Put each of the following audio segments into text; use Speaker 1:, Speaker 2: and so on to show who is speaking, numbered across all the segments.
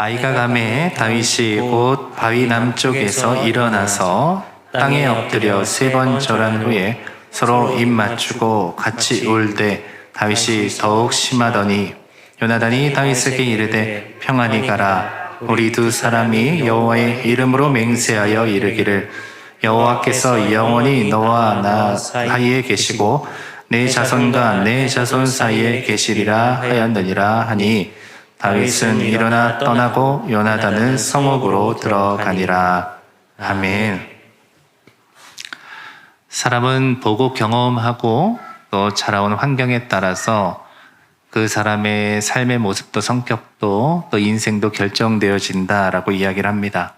Speaker 1: 아이가 가매 다윗이 곧 바위 남쪽에서 일어나서 땅에 엎드려 3번 절한 후에 서로 입 맞추고 같이 울되 다윗이 더욱 심하더니 요나단이 다윗에게 이르되 평안히 가라. 우리 두 사람이 여호와의 이름으로 맹세하여 이르기를 여호와께서 영원히 너와 나 사이에 계시고 내 자손과 내 자손 사이에 계시리라 하였느니라 하니 다윗은 일어나 떠나고 요나단은 성읍으로 들어가니라. 아멘. 사람은 보고 경험하고 또 자라온 환경에 따라서 그 사람의 삶의 모습도 성격도 또 인생도 결정되어진다라고 이야기를 합니다.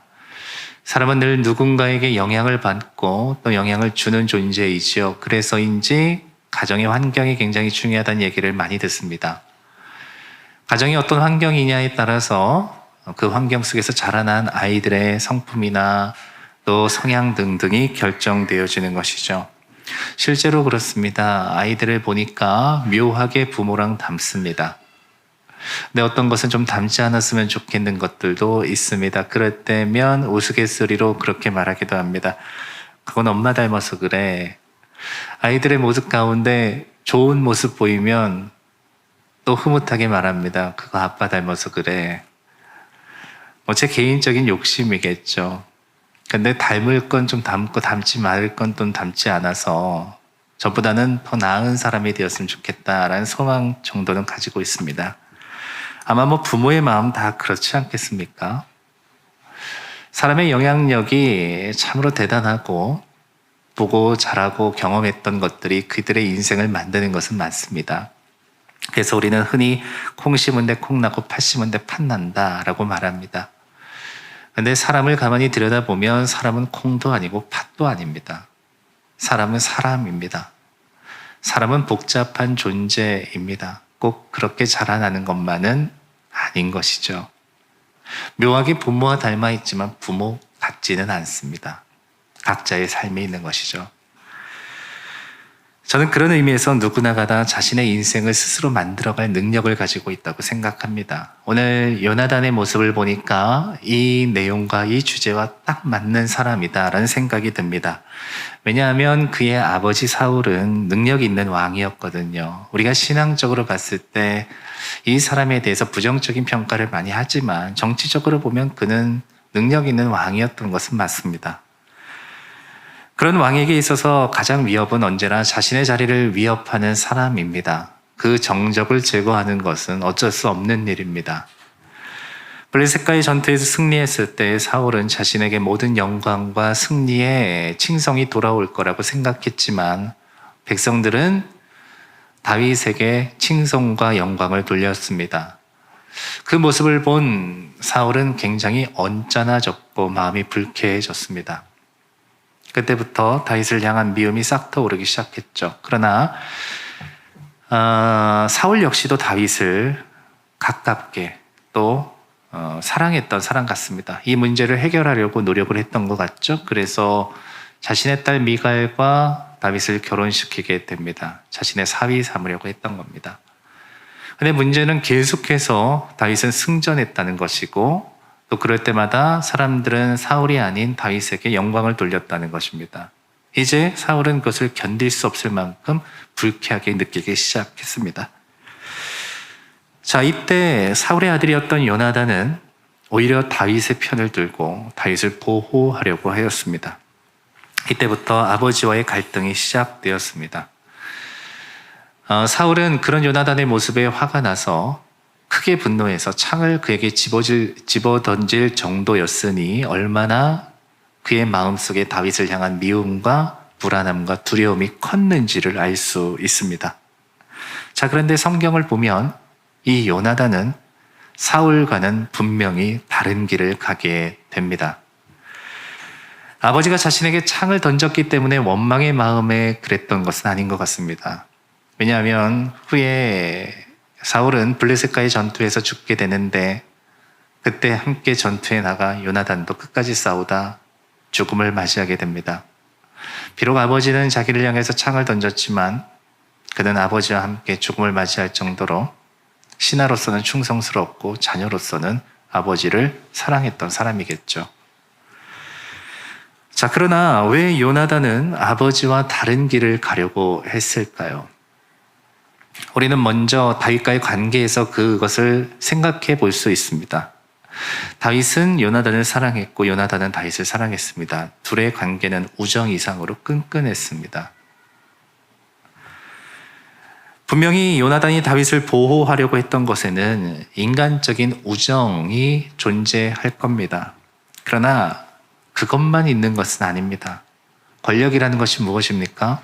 Speaker 1: 사람은 늘 누군가에게 영향을 받고 또 영향을 주는 존재이지요. 그래서인지 가정의 환경이 굉장히 중요하다는 얘기를 많이 듣습니다. 가정이 어떤 환경이냐에 따라서 그 환경 속에서 자라난 아이들의 성품이나 또 성향 등등이 결정되어지는 것이죠. 실제로 그렇습니다. 아이들을 보니까 묘하게 부모랑 닮습니다. 근데 어떤 것은 좀 닮지 않았으면 좋겠는 것들도 있습니다. 그럴 때면 우스갯소리로 그렇게 말하기도 합니다. 그건 엄마 닮아서 그래. 아이들의 모습 가운데 좋은 모습 보이면 또 흐뭇하게 말합니다. 그거 아빠 닮아서 그래. 제 개인적인 욕심이겠죠. 근데 닮을 건 좀 닮고 닮지 말을 건 또 닮지 않아서 저보다는 더 나은 사람이 되었으면 좋겠다라는 소망 정도는 가지고 있습니다. 아마 부모의 마음 다 그렇지 않겠습니까? 사람의 영향력이 참으로 대단하고 보고 자라고 경험했던 것들이 그들의 인생을 만드는 것은 맞습니다. 그래서 우리는 흔히 콩 심은 데 콩 나고 팥 심은 데 팥 난다라고 말합니다. 근데 사람을 가만히 들여다보면 사람은 콩도 아니고 팥도 아닙니다. 사람은 사람입니다. 사람은 복잡한 존재입니다. 꼭 그렇게 자라나는 것만은 아닌 것이죠. 묘하게 부모와 닮아 있지만 부모 같지는 않습니다. 각자의 삶이 있는 것이죠. 저는 그런 의미에서 누구나가 다 자신의 인생을 스스로 만들어갈 능력을 가지고 있다고 생각합니다. 오늘 요나단의 모습을 보니까 이 내용과 이 주제와 딱 맞는 사람이다라는 생각이 듭니다. 왜냐하면 그의 아버지 사울은 능력 있는 왕이었거든요. 우리가 신앙적으로 봤을 때 이 사람에 대해서 부정적인 평가를 많이 하지만 정치적으로 보면 그는 능력 있는 왕이었던 것은 맞습니다. 그런 왕에게 있어서 가장 위협은 언제나 자신의 자리를 위협하는 사람입니다. 그 정적을 제거하는 것은 어쩔 수 없는 일입니다. 블레셋과의 전투에서 승리했을 때 사울은 자신에게 모든 영광과 승리의 칭송이 돌아올 거라고 생각했지만 백성들은 다윗에게 칭송과 영광을 돌렸습니다. 그 모습을 본 사울은 굉장히 언짢아졌고 마음이 불쾌해졌습니다. 그때부터 다윗을 향한 미움이 싹 터오르기 시작했죠. 그러나 사울 역시도 다윗을 가깝게 또 사랑했던 사람 같습니다. 이 문제를 해결하려고 노력을 했던 것 같죠. 그래서 자신의 딸 미갈과 다윗을 결혼시키게 됩니다. 자신의 사위 삼으려고 했던 겁니다. 그런데 문제는 계속해서 다윗은 승전했다는 것이고 또 그럴 때마다 사람들은 사울이 아닌 다윗에게 영광을 돌렸다는 것입니다. 이제 사울은 그것을 견딜 수 없을 만큼 불쾌하게 느끼기 시작했습니다. 자, 이때 사울의 아들이었던 요나단은 오히려 다윗의 편을 들고 다윗을 보호하려고 하였습니다. 이때부터 아버지와의 갈등이 시작되었습니다. 사울은 그런 요나단의 모습에 화가 나서 크게 분노해서 창을 그에게 집어던질 정도였으니 얼마나 그의 마음속에 다윗을 향한 미움과 불안함과 두려움이 컸는지를 알 수 있습니다. 자, 그런데 성경을 보면 이 요나단은 사울과는 분명히 다른 길을 가게 됩니다. 아버지가 자신에게 창을 던졌기 때문에 원망의 마음에 그랬던 것은 아닌 것 같습니다. 왜냐하면 후에 사울은 블레셋과의 전투에서 죽게 되는데 그때 함께 전투에 나가 요나단도 끝까지 싸우다 죽음을 맞이하게 됩니다. 비록 아버지는 자기를 향해서 창을 던졌지만 그는 아버지와 함께 죽음을 맞이할 정도로 신하로서는 충성스럽고 자녀로서는 아버지를 사랑했던 사람이겠죠. 자, 그러나 왜 요나단은 아버지와 다른 길을 가려고 했을까요? 우리는 먼저 다윗과의 관계에서 그것을 생각해 볼 수 있습니다. 다윗은 요나단을 사랑했고 요나단은 다윗을 사랑했습니다. 둘의 관계는 우정 이상으로 끈끈했습니다. 분명히 요나단이 다윗을 보호하려고 했던 것에는 인간적인 우정이 존재할 겁니다. 그러나 그것만 있는 것은 아닙니다. 권력이라는 것이 무엇입니까?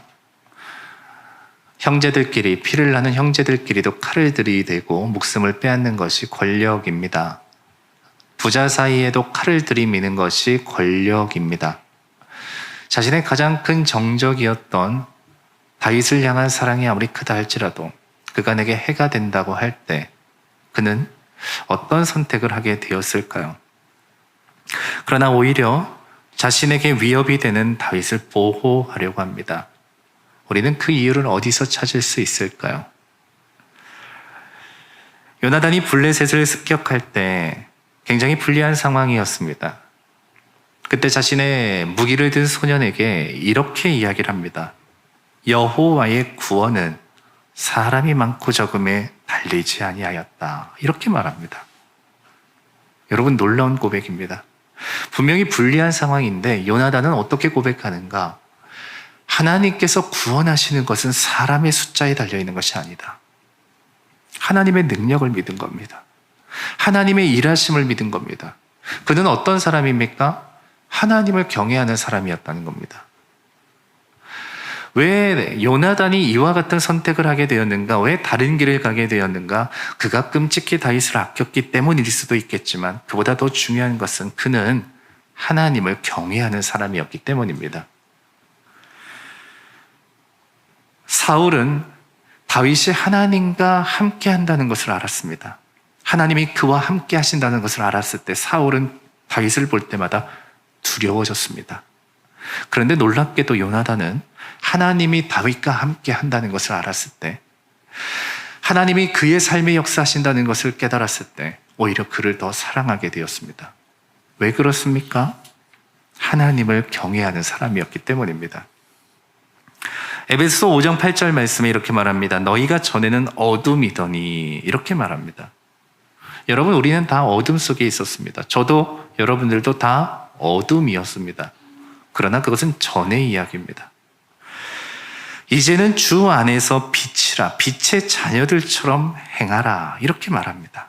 Speaker 1: 형제들끼리, 피를 나눈 형제들끼리도 칼을 들이대고 목숨을 빼앗는 것이 권력입니다. 부자 사이에도 칼을 들이미는 것이 권력입니다. 자신의 가장 큰 정적이었던 다윗을 향한 사랑이 아무리 크다 할지라도 그가 내게 해가 된다고 할 때 그는 어떤 선택을 하게 되었을까요? 그러나 오히려 자신에게 위협이 되는 다윗을 보호하려고 합니다. 우리는 그 이유를 어디서 찾을 수 있을까요? 요나단이 블레셋을 습격할 때 굉장히 불리한 상황이었습니다. 그때 자신의 무기를 든 소년에게 이렇게 이야기를 합니다. 여호와의 구원은 사람이 많고 적음에 달리지 아니하였다. 이렇게 말합니다. 여러분, 놀라운 고백입니다. 분명히 불리한 상황인데 요나단은 어떻게 고백하는가? 하나님께서 구원하시는 것은 사람의 숫자에 달려있는 것이 아니다. 하나님의 능력을 믿은 겁니다. 하나님의 일하심을 믿은 겁니다. 그는 어떤 사람입니까? 하나님을 경외하는 사람이었다는 겁니다. 왜 요나단이 이와 같은 선택을 하게 되었는가? 왜 다른 길을 가게 되었는가? 그가 끔찍히 다윗을 아꼈기 때문일 수도 있겠지만 그보다 더 중요한 것은 그는 하나님을 경외하는 사람이었기 때문입니다. 사울은 다윗이 하나님과 함께 한다는 것을 알았습니다. 하나님이 그와 함께 하신다는 것을 알았을 때 사울은 다윗을 볼 때마다 두려워졌습니다. 그런데 놀랍게도 요나단은 하나님이 다윗과 함께 한다는 것을 알았을 때, 하나님이 그의 삶에 역사하신다는 것을 깨달았을 때 오히려 그를 더 사랑하게 되었습니다. 왜 그렇습니까? 하나님을 경외하는 사람이었기 때문입니다. 에베소 5장 8절 말씀에 이렇게 말합니다. 너희가 전에는 어둠이더니, 이렇게 말합니다. 여러분, 우리는 다 어둠 속에 있었습니다. 저도 여러분들도 다 어둠이었습니다. 그러나 그것은 전의 이야기입니다. 이제는 주 안에서 빛이라, 빛의 자녀들처럼 행하라, 이렇게 말합니다.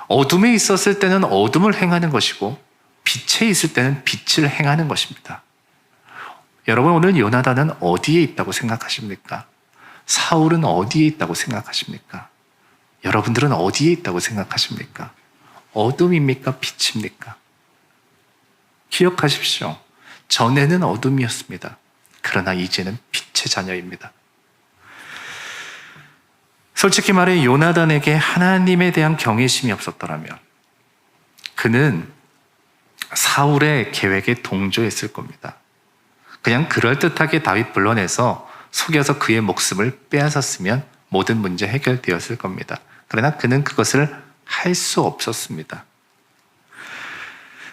Speaker 1: 어둠에 있었을 때는 어둠을 행하는 것이고 빛에 있을 때는 빛을 행하는 것입니다. 여러분, 오늘 요나단은 어디에 있다고 생각하십니까? 사울은 어디에 있다고 생각하십니까? 여러분들은 어디에 있다고 생각하십니까? 어둠입니까? 빛입니까? 기억하십시오. 전에는 어둠이었습니다. 그러나 이제는 빛의 자녀입니다. 솔직히 말해 요나단에게 하나님에 대한 경외심이 없었더라면 그는 사울의 계획에 동조했을 겁니다. 그냥 그럴듯하게 다윗 불러내서 속여서 그의 목숨을 빼앗았으면 모든 문제 해결되었을 겁니다. 그러나 그는 그것을 할 수 없었습니다.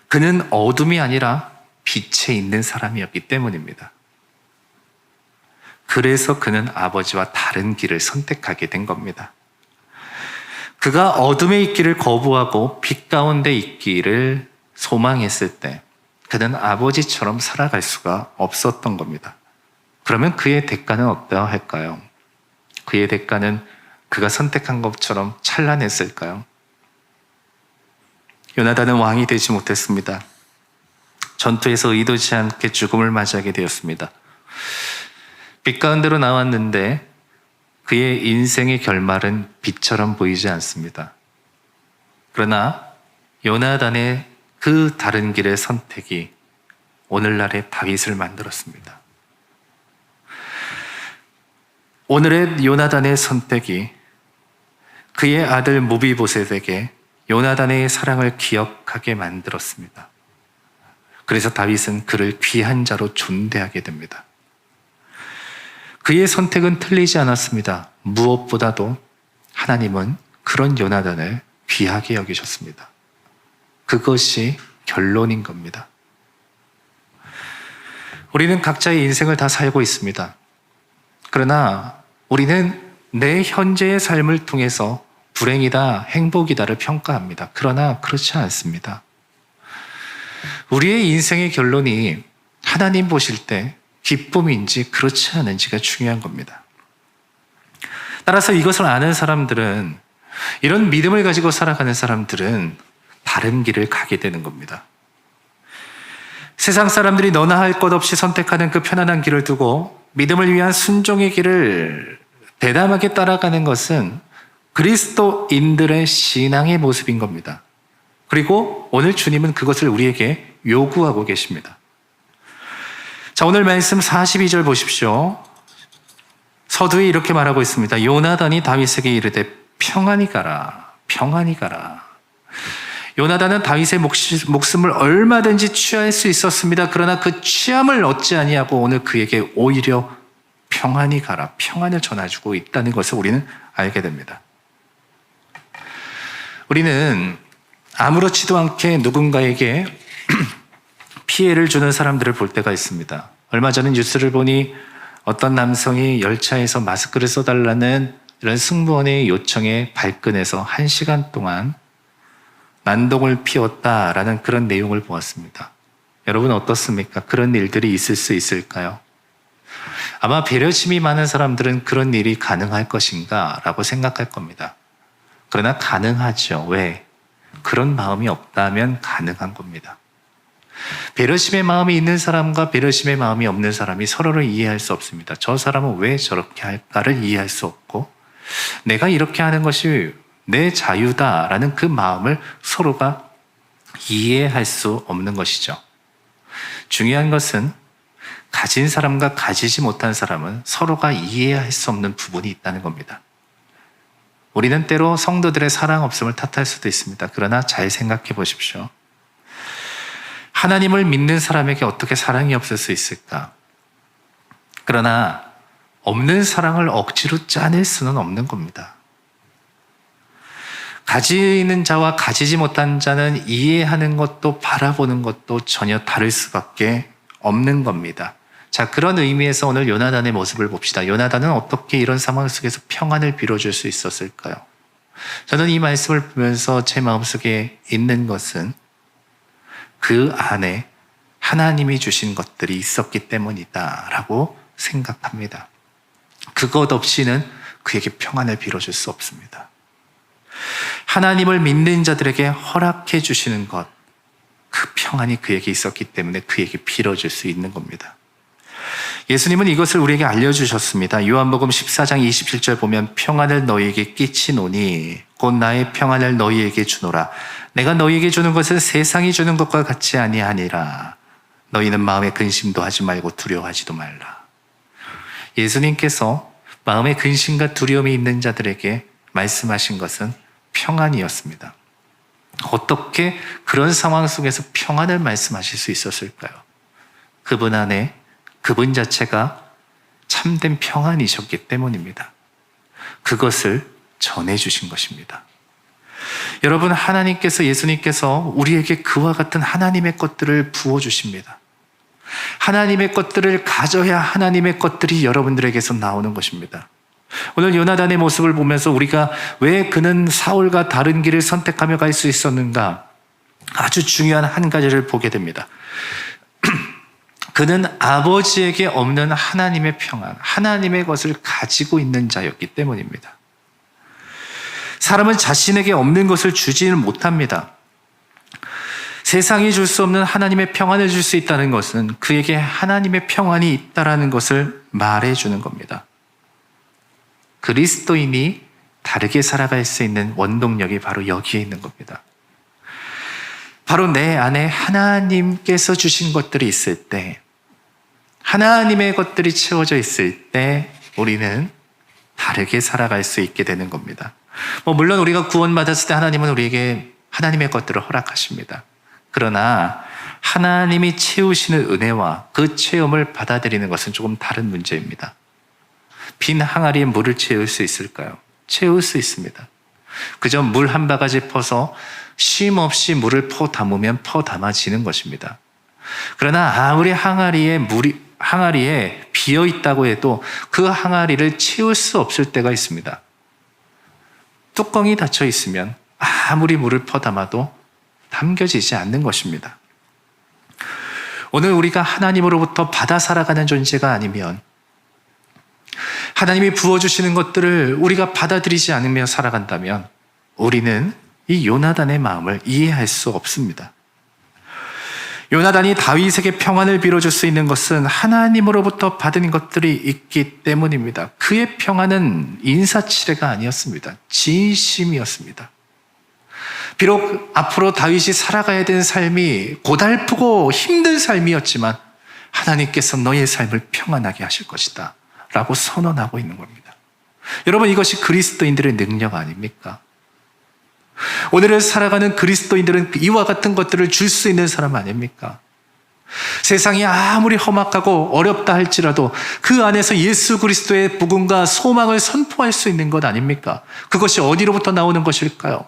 Speaker 1: 그는 어둠이 아니라 빛에 있는 사람이었기 때문입니다. 그래서 그는 아버지와 다른 길을 선택하게 된 겁니다. 그가 어둠에 있기를 거부하고 빛 가운데 있기를 소망했을 때 그는 아버지처럼 살아갈 수가 없었던 겁니다. 그러면 그의 대가는 어떠할까요? 그의 대가는 그가 선택한 것처럼 찬란했을까요? 요나단은 왕이 되지 못했습니다. 전투에서 의도치 않게 죽음을 맞이하게 되었습니다. 빛 가운데로 나왔는데 그의 인생의 결말은 빛처럼 보이지 않습니다. 그러나 요나단의 그 다른 길의 선택이 오늘날의 다윗을 만들었습니다. 오늘의 요나단의 선택이 그의 아들 무비보셋에게 요나단의 사랑을 기억하게 만들었습니다. 그래서 다윗은 그를 귀한 자로 존대하게 됩니다. 그의 선택은 틀리지 않았습니다. 무엇보다도 하나님은 그런 요나단을 귀하게 여기셨습니다. 그것이 결론인 겁니다. 우리는 각자의 인생을 다 살고 있습니다. 그러나 우리는 내 현재의 삶을 통해서 불행이다, 행복이다를 평가합니다. 그러나 그렇지 않습니다. 우리의 인생의 결론이 하나님 보실 때 기쁨인지 그렇지 않은지가 중요한 겁니다. 따라서 이것을 아는 사람들은, 이런 믿음을 가지고 살아가는 사람들은 다른 길을 가게 되는 겁니다. 세상 사람들이 너나 할 것 없이 선택하는 그 편안한 길을 두고 믿음을 위한 순종의 길을 대담하게 따라가는 것은 그리스도인들의 신앙의 모습인 겁니다. 그리고 오늘 주님은 그것을 우리에게 요구하고 계십니다. 자, 오늘 말씀 42절 보십시오. 서두에 이렇게 말하고 있습니다. 요나단이 다윗에게 이르되 평안히 가라, 평안히 가라. 요나단은 다윗의 목숨을 얼마든지 취할 수 있었습니다. 그러나 그 취함을 얻지 아니하고 오늘 그에게 오히려 평안히 가라, 평안을 전해주고 있다는 것을 우리는 알게 됩니다. 우리는 아무렇지도 않게 누군가에게 피해를 주는 사람들을 볼 때가 있습니다. 얼마 전에 뉴스를 보니 어떤 남성이 열차에서 마스크를 써달라는 이런 승무원의 요청에 발끈해서 1시간 동안 난동을 피웠다라는 그런 내용을 보았습니다. 여러분 어떻습니까? 그런 일들이 있을 수 있을까요? 아마 배려심이 많은 사람들은 그런 일이 가능할 것인가 라고 생각할 겁니다. 그러나 가능하죠. 왜? 그런 마음이 없다면 가능한 겁니다. 배려심의 마음이 있는 사람과 배려심의 마음이 없는 사람이 서로를 이해할 수 없습니다. 저 사람은 왜 저렇게 할까를 이해할 수 없고, 내가 이렇게 하는 것이 내 자유다라는 그 마음을 서로가 이해할 수 없는 것이죠. 중요한 것은 가진 사람과 가지지 못한 사람은 서로가 이해할 수 없는 부분이 있다는 겁니다. 우리는 때로 성도들의 사랑 없음을 탓할 수도 있습니다. 그러나 잘 생각해 보십시오. 하나님을 믿는 사람에게 어떻게 사랑이 없을 수 있을까? 그러나 없는 사랑을 억지로 짜낼 수는 없는 겁니다. 가지는 자와 가지지 못한 자는 이해하는 것도 바라보는 것도 전혀 다를 수밖에 없는 겁니다. 자, 그런 의미에서 오늘 요나단의 모습을 봅시다. 요나단은 어떻게 이런 상황 속에서 평안을 빌어줄 수 있었을까요? 저는 이 말씀을 보면서 제 마음속에 있는 것은 그 안에 하나님이 주신 것들이 있었기 때문이다라고 생각합니다. 그것 없이는 그에게 평안을 빌어줄 수 없습니다. 하나님을 믿는 자들에게 허락해 주시는 것, 그 평안이 그에게 있었기 때문에 그에게 빌어줄 수 있는 겁니다. 예수님은 이것을 우리에게 알려주셨습니다. 요한복음 14장 27절 보면 평안을 너희에게 끼치노니 곧 나의 평안을 너희에게 주노라. 내가 너희에게 주는 것은 세상이 주는 것과 같이 아니하니라. 너희는 마음에 근심도 하지 말고 두려워하지도 말라. 예수님께서 마음에 근심과 두려움이 있는 자들에게 말씀하신 것은 평안이었습니다. 어떻게 그런 상황 속에서 평안을 말씀하실 수 있었을까요? 그분 안에 그분 자체가 참된 평안이셨기 때문입니다. 그것을 전해주신 것입니다. 여러분, 하나님께서, 예수님께서 우리에게 그와 같은 하나님의 것들을 부어주십니다. 하나님의 것들을 가져야 하나님의 것들이 여러분들에게서 나오는 것입니다. 오늘 요나단의 모습을 보면서 우리가 왜 그는 사울과 다른 길을 선택하며 갈 수 있었는가, 아주 중요한 한 가지를 보게 됩니다. 그는 아버지에게 없는 하나님의 평안, 하나님의 것을 가지고 있는 자였기 때문입니다. 사람은 자신에게 없는 것을 주지는 못합니다. 세상이 줄 수 없는 하나님의 평안을 줄 수 있다는 것은 그에게 하나님의 평안이 있다는 것을 말해주는 겁니다. 그리스도인이 다르게 살아갈 수 있는 원동력이 바로 여기에 있는 겁니다. 바로 내 안에 하나님께서 주신 것들이 있을 때, 하나님의 것들이 채워져 있을 때 우리는 다르게 살아갈 수 있게 되는 겁니다. 물론 우리가 구원받았을 때 하나님은 우리에게 하나님의 것들을 허락하십니다. 그러나 하나님이 채우시는 은혜와 그 체험을 받아들이는 것은 조금 다른 문제입니다. 빈 항아리에 물을 채울 수 있을까요? 채울 수 있습니다. 그저 물 한 바가지 퍼서 쉼 없이 물을 퍼 담으면 퍼 담아지는 것입니다. 그러나 아무리 항아리에 비어 있다고 해도 그 항아리를 채울 수 없을 때가 있습니다. 뚜껑이 닫혀 있으면 아무리 물을 퍼 담아도 담겨지지 않는 것입니다. 오늘 우리가 하나님으로부터 받아 살아가는 존재가 아니면, 하나님이 부어주시는 것들을 우리가 받아들이지 않으며 살아간다면 우리는 이 요나단의 마음을 이해할 수 없습니다. 요나단이 다윗에게 평안을 빌어줄 수 있는 것은 하나님으로부터 받은 것들이 있기 때문입니다. 그의 평안은 인사치레가 아니었습니다. 진심이었습니다. 비록 앞으로 다윗이 살아가야 되는 삶이 고달프고 힘든 삶이었지만 하나님께서 너의 삶을 평안하게 하실 것이다 라고 선언하고 있는 겁니다. 여러분, 이것이 그리스도인들의 능력 아닙니까? 오늘을 살아가는 그리스도인들은 이와 같은 것들을 줄 수 있는 사람 아닙니까? 세상이 아무리 험악하고 어렵다 할지라도 그 안에서 예수 그리스도의 복음과 소망을 선포할 수 있는 것 아닙니까? 그것이 어디로부터 나오는 것일까요?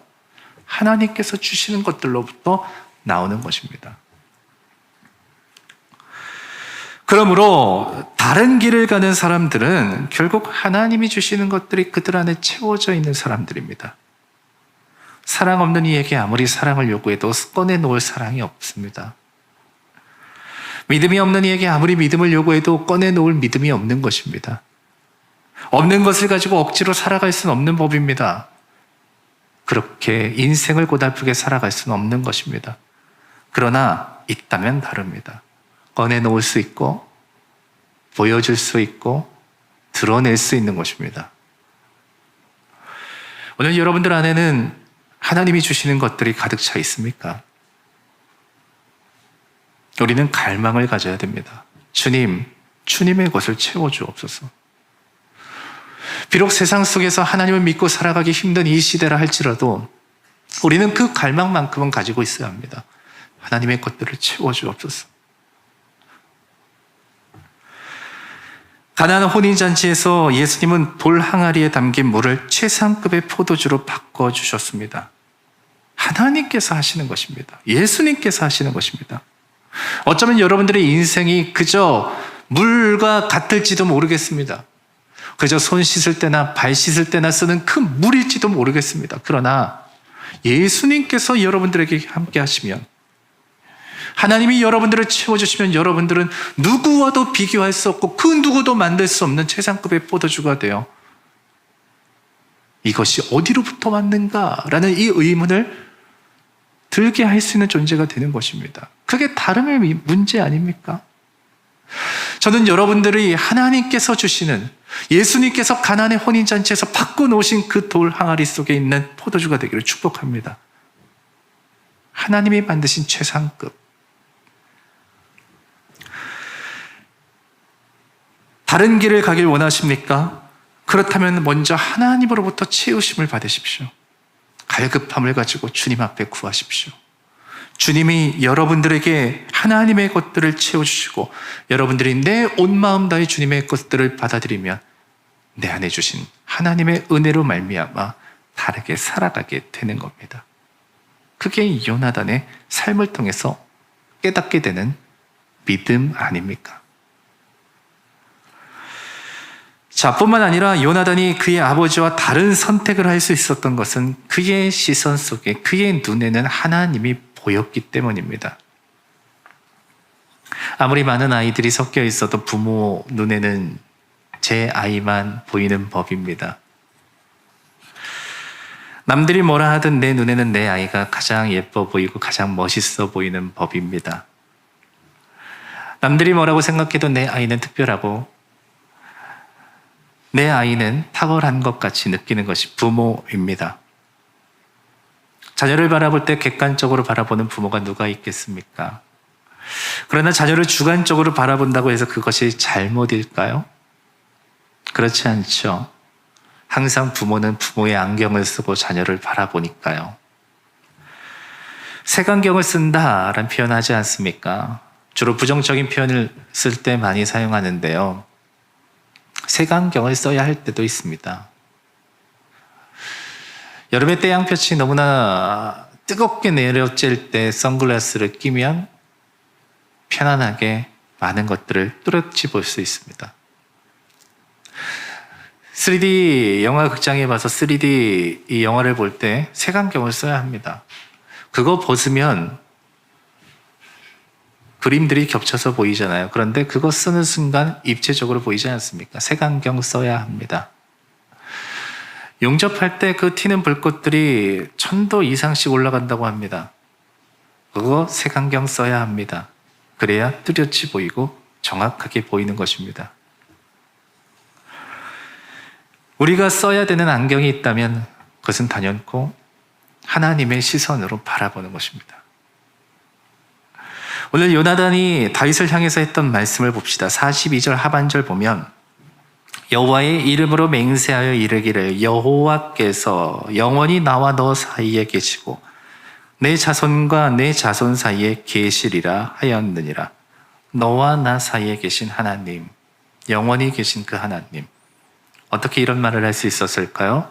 Speaker 1: 하나님께서 주시는 것들로부터 나오는 것입니다. 그러므로 다른 길을 가는 사람들은 결국 하나님이 주시는 것들이 그들 안에 채워져 있는 사람들입니다. 사랑 없는 이에게 아무리 사랑을 요구해도 꺼내놓을 사랑이 없습니다. 믿음이 없는 이에게 아무리 믿음을 요구해도 꺼내놓을 믿음이 없는 것입니다. 없는 것을 가지고 억지로 살아갈 수는 없는 법입니다. 그렇게 인생을 고달프게 살아갈 수는 없는 것입니다. 그러나 있다면 다릅니다. 꺼내놓을 수 있고 보여줄 수 있고 드러낼 수 있는 것입니다. 오늘 여러분들 안에는 하나님이 주시는 것들이 가득 차 있습니까? 우리는 갈망을 가져야 됩니다. 주님, 주님의 것을 채워주옵소서. 비록 세상 속에서 하나님을 믿고 살아가기 힘든 이 시대라 할지라도 우리는 그 갈망만큼은 가지고 있어야 합니다. 하나님의 것들을 채워주옵소서. 가나안 혼인잔치에서 예수님은 돌 항아리에 담긴 물을 최상급의 포도주로 바꿔주셨습니다. 하나님께서 하시는 것입니다. 예수님께서 하시는 것입니다. 어쩌면 여러분들의 인생이 그저 물과 같을지도 모르겠습니다. 그저 손 씻을 때나 발 씻을 때나 쓰는 큰 물일지도 모르겠습니다. 그러나 예수님께서 여러분들에게 함께 하시면, 하나님이 여러분들을 채워주시면 여러분들은 누구와도 비교할 수 없고 그 누구도 만들 수 없는 최상급의 포도주가 되어 이것이 어디로부터 왔는가라는 이 의문을 들게 할 수 있는 존재가 되는 것입니다. 그게 다름의 문제 아닙니까? 저는 여러분들이 하나님께서 주시는, 예수님께서 가나안의 혼인잔치에서 바꿔놓으신 그 돌 항아리 속에 있는 포도주가 되기를 축복합니다. 하나님이 만드신 최상급. 다른 길을 가길 원하십니까? 그렇다면 먼저 하나님으로부터 채우심을 받으십시오. 갈급함을 가지고 주님 앞에 구하십시오. 주님이 여러분들에게 하나님의 것들을 채워주시고 여러분들이 내 온 마음 다해 주님의 것들을 받아들이면 내 안에 주신 하나님의 은혜로 말미암아 다르게 살아가게 되는 겁니다. 그게 요나단의 삶을 통해서 깨닫게 되는 믿음 아닙니까? 자, 뿐만 아니라 요나단이 그의 아버지와 다른 선택을 할 수 있었던 것은 그의 시선 속에, 그의 눈에는 하나님이 보였기 때문입니다. 아무리 많은 아이들이 섞여 있어도 부모 눈에는 제 아이만 보이는 법입니다. 남들이 뭐라 하든 내 눈에는 내 아이가 가장 예뻐 보이고 가장 멋있어 보이는 법입니다. 남들이 뭐라고 생각해도 내 아이는 특별하고 내 아이는 탁월한 것 같이 느끼는 것이 부모입니다. 자녀를 바라볼 때 객관적으로 바라보는 부모가 누가 있겠습니까? 그러나 자녀를 주관적으로 바라본다고 해서 그것이 잘못일까요? 그렇지 않죠. 항상 부모는 부모의 안경을 쓰고 자녀를 바라보니까요. 색안경을 쓴다라는 표현을 하지 않습니까? 주로 부정적인 표현을 쓸 때 많이 사용하는데요. 색안경을 써야 할 때도 있습니다. 여름에 태양볕이 너무나 뜨겁게 내려쬐을 때 선글라스를 끼면 편안하게 많은 것들을 뚜렷이 볼 수 있습니다. 3D 영화 극장에 가서 3D 이 영화를 볼 때 색안경을 써야 합니다. 그거 벗으면 그림들이 겹쳐서 보이잖아요. 그런데 그거 쓰는 순간 입체적으로 보이지 않습니까? 색안경 써야 합니다. 용접할 때 그 튀는 불꽃들이 1000도 이상씩 올라간다고 합니다. 그거 색안경 써야 합니다. 그래야 뚜렷이 보이고 정확하게 보이는 것입니다. 우리가 써야 되는 안경이 있다면 그것은 단연코 하나님의 시선으로 바라보는 것입니다. 오늘 요나단이 다윗을 향해서 했던 말씀을 봅시다. 42절 하반절 보면 여호와의 이름으로 맹세하여 이르기를 여호와께서 영원히 나와 너 사이에 계시고 내 자손과 내 자손 사이에 계시리라 하였느니라. 너와 나 사이에 계신 하나님, 영원히 계신 그 하나님. 어떻게 이런 말을 할 수 있었을까요?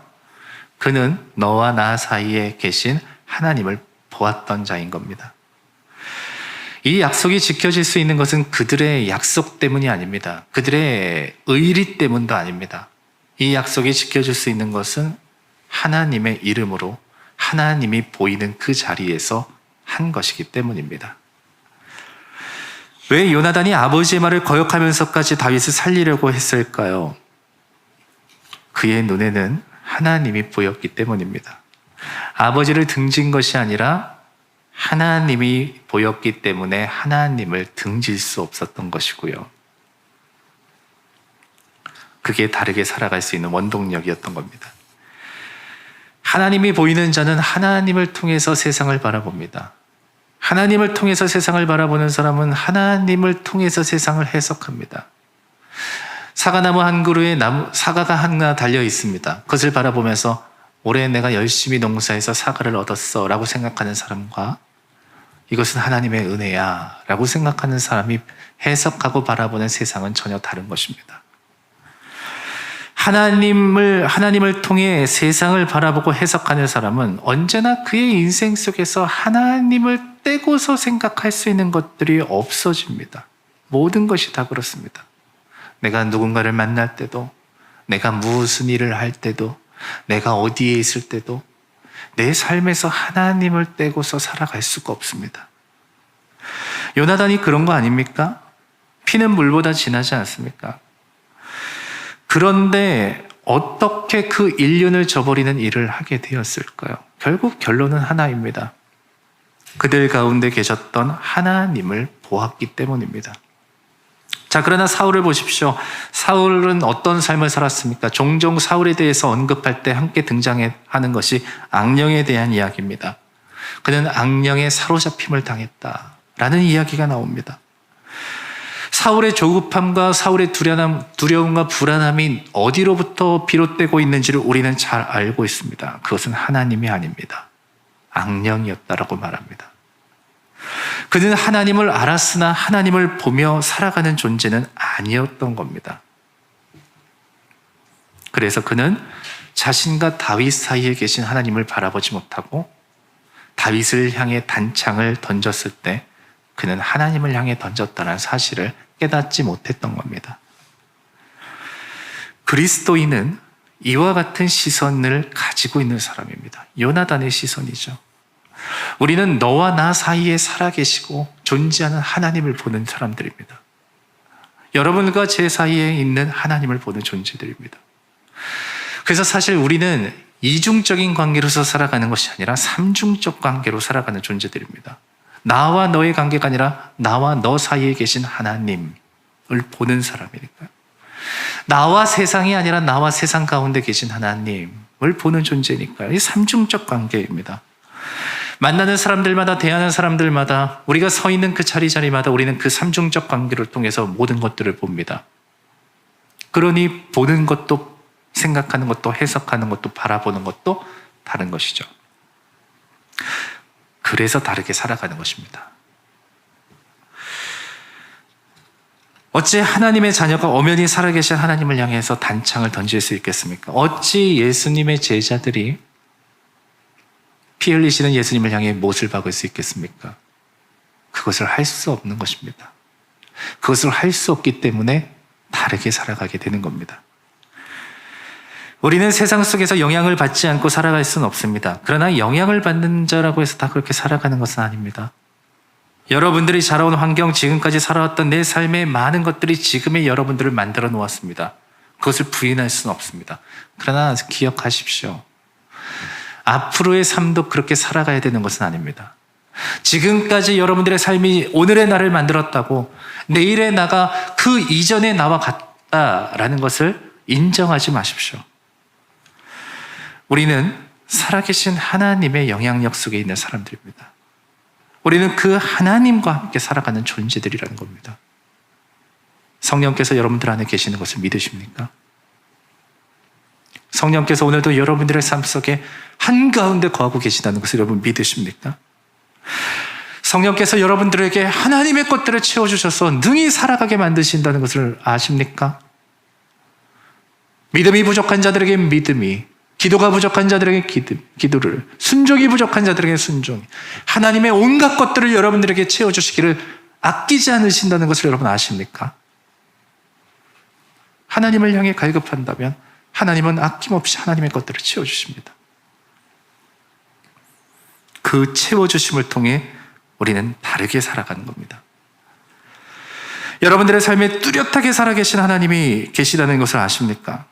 Speaker 1: 그는 너와 나 사이에 계신 하나님을 보았던 자인 겁니다. 이 약속이 지켜질 수 있는 것은 그들의 약속 때문이 아닙니다. 그들의 의리 때문도 아닙니다. 이 약속이 지켜질 수 있는 것은 하나님의 이름으로 하나님이 보이는 그 자리에서 한 것이기 때문입니다. 왜 요나단이 아버지의 말을 거역하면서까지 다윗을 살리려고 했을까요? 그의 눈에는 하나님이 보였기 때문입니다. 아버지를 등진 것이 아니라 하나님이 보였기 때문에 하나님을 등질 수 없었던 것이고요. 그게 다르게 살아갈 수 있는 원동력이었던 겁니다. 하나님이 보이는 자는 하나님을 통해서 세상을 바라봅니다. 하나님을 통해서 세상을 바라보는 사람은 하나님을 통해서 세상을 해석합니다. 사과나무 한 그루에 사과가 하나 달려 있습니다. 그것을 바라보면서 올해 내가 열심히 농사해서 사과를 얻었어 라고 생각하는 사람과 이것은 하나님의 은혜야 라고 생각하는 사람이 해석하고 바라보는 세상은 전혀 다른 것입니다. 하나님을 통해 세상을 바라보고 해석하는 사람은 언제나 그의 인생 속에서 하나님을 떼고서 생각할 수 있는 것들이 없어집니다. 모든 것이 다 그렇습니다. 내가 누군가를 만날 때도, 내가 무슨 일을 할 때도, 내가 어디에 있을 때도 내 삶에서 하나님을 떼고서 살아갈 수가 없습니다. 요나단이 그런 거 아닙니까? 피는 물보다 진하지 않습니까? 그런데 어떻게 그 인륜을 저버리는 일을 하게 되었을까요? 결국 결론은 하나입니다. 그들 가운데 계셨던 하나님을 보았기 때문입니다. 자, 그러나 사울을 보십시오. 사울은 어떤 삶을 살았습니까? 종종 사울에 대해서 언급할 때 함께 등장하는 것이 악령에 대한 이야기입니다. 그는 악령에 사로잡힘을 당했다라는 이야기가 나옵니다. 사울의 조급함과 사울의 두려움과 불안함이 어디로부터 비롯되고 있는지를 우리는 잘 알고 있습니다. 그것은 하나님이 아닙니다. 악령이었다라고 말합니다. 그는 하나님을 알았으나 하나님을 보며 살아가는 존재는 아니었던 겁니다. 그래서 그는 자신과 다윗 사이에 계신 하나님을 바라보지 못하고 다윗을 향해 단창을 던졌을 때 그는 하나님을 향해 던졌다는 사실을 깨닫지 못했던 겁니다. 그리스도인은 이와 같은 시선을 가지고 있는 사람입니다. 요나단의 시선이죠. 우리는 너와 나 사이에 살아계시고 존재하는 하나님을 보는 사람들입니다. 여러분과 제 사이에 있는 하나님을 보는 존재들입니다. 그래서 사실 우리는 이중적인 관계로서 살아가는 것이 아니라 삼중적 관계로 살아가는 존재들입니다. 나와 너의 관계가 아니라 나와 너 사이에 계신 하나님을 보는 사람이니까요. 나와 세상이 아니라 나와 세상 가운데 계신 하나님을 보는 존재니까요. 이 삼중적 관계입니다. 만나는 사람들마다, 대하는 사람들마다, 우리가 서 있는 그 자리마다 우리는 그 삼중적 관계를 통해서 모든 것들을 봅니다. 그러니 보는 것도, 생각하는 것도, 해석하는 것도, 바라보는 것도 다른 것이죠. 그래서 다르게 살아가는 것입니다. 어찌 하나님의 자녀가 엄연히 살아계신 하나님을 향해서 단창을 던질 수 있겠습니까? 어찌 예수님의 제자들이 피 흘리시는 예수님을 향해 못을 박을 수 있겠습니까? 그것을 할 수 없는 것입니다. 그것을 할 수 없기 때문에 다르게 살아가게 되는 겁니다. 우리는 세상 속에서 영향을 받지 않고 살아갈 수는 없습니다. 그러나 영향을 받는 자라고 해서 다 그렇게 살아가는 것은 아닙니다. 여러분들이 자라온 환경, 지금까지 살아왔던 내 삶의 많은 것들이 지금의 여러분들을 만들어 놓았습니다. 그것을 부인할 수는 없습니다. 그러나 기억하십시오. 앞으로의 삶도 그렇게 살아가야 되는 것은 아닙니다. 지금까지 여러분들의 삶이 오늘의 나를 만들었다고 내일의 나가 그 이전의 나와 같다라는 것을 인정하지 마십시오. 우리는 살아계신 하나님의 영향력 속에 있는 사람들입니다. 우리는 그 하나님과 함께 살아가는 존재들이라는 겁니다. 성령께서 여러분들 안에 계시는 것을 믿으십니까? 성령께서 오늘도 여러분들의 삶 속에 한가운데 거하고 계시다는 것을 여러분 믿으십니까? 성령께서 여러분들에게 하나님의 것들을 채워주셔서 능히 살아가게 만드신다는 것을 아십니까? 믿음이 부족한 자들에게 믿음이, 기도가 부족한 자들에게 기도를, 순종이 부족한 자들에게 순종이, 하나님의 온갖 것들을 여러분들에게 채워주시기를 아끼지 않으신다는 것을 여러분 아십니까? 하나님을 향해 갈급한다면 하나님은 아낌없이 하나님의 것들을 채워주십니다. 그 채워주심을 통해 우리는 다르게 살아가는 겁니다. 여러분들의 삶에 뚜렷하게 살아계신 하나님이 계시다는 것을 아십니까?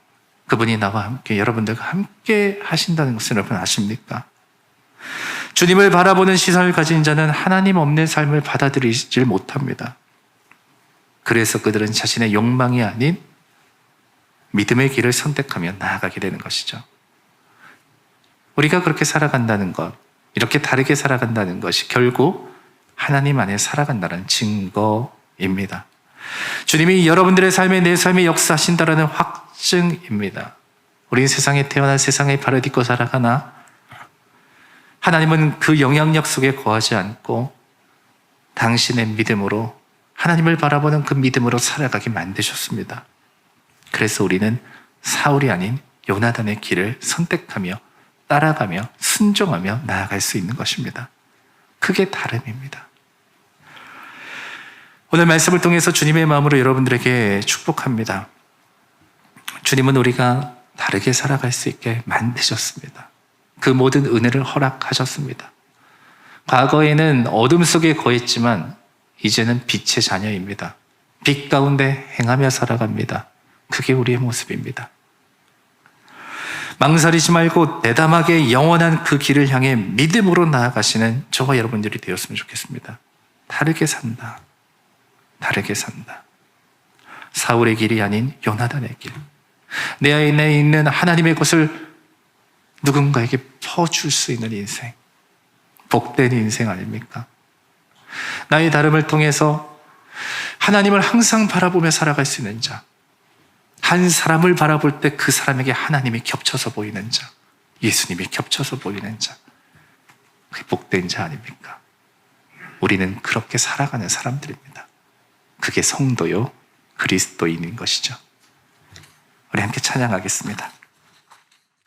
Speaker 1: 그분이 나와 함께, 여러분들과 함께 하신다는 것을 여러분 아십니까? 주님을 바라보는 시선을 가진 자는 하나님 없는 삶을 받아들이질 못합니다. 그래서 그들은 자신의 욕망이 아닌 믿음의 길을 선택하며 나아가게 되는 것이죠. 우리가 그렇게 살아간다는 것, 이렇게 다르게 살아간다는 것이 결국 하나님 안에 살아간다는 증거입니다. 주님이 여러분들의 삶에 내 삶에 역사하신다는 확증입니다. 우리는 세상에 태어나 세상의 발을 딛고 살아가나 하나님은 그 영향력 속에 거하지 않고 당신의 믿음으로, 하나님을 바라보는 그 믿음으로 살아가게 만드셨습니다. 그래서 우리는 사울이 아닌 요나단의 길을 선택하며 따라가며 순종하며 나아갈 수 있는 것입니다. 그게 다름입니다. 오늘 말씀을 통해서 주님의 마음으로 여러분들에게 축복합니다. 주님은 우리가 다르게 살아갈 수 있게 만드셨습니다. 그 모든 은혜를 허락하셨습니다. 과거에는 어둠 속에 거했지만 이제는 빛의 자녀입니다. 빛 가운데 행하며 살아갑니다. 그게 우리의 모습입니다. 망설이지 말고 대담하게 영원한 그 길을 향해 믿음으로 나아가시는 저와 여러분들이 되었으면 좋겠습니다. 다르게 산다. 다르게 산다. 사울의 길이 아닌 요나단의 길. 내 안에 있는 하나님의 것을 누군가에게 퍼줄 수 있는 인생. 복된 인생 아닙니까? 나의 다름을 통해서 하나님을 항상 바라보며 살아갈 수 있는 자. 한 사람을 바라볼 때 그 사람에게 하나님이 겹쳐서 보이는 자. 예수님이 겹쳐서 보이는 자. 그게 복된 자 아닙니까? 우리는 그렇게 살아가는 사람들입니다. 그게 성도요 그리스도인인 것이죠. 우리 함께 찬양하겠습니다.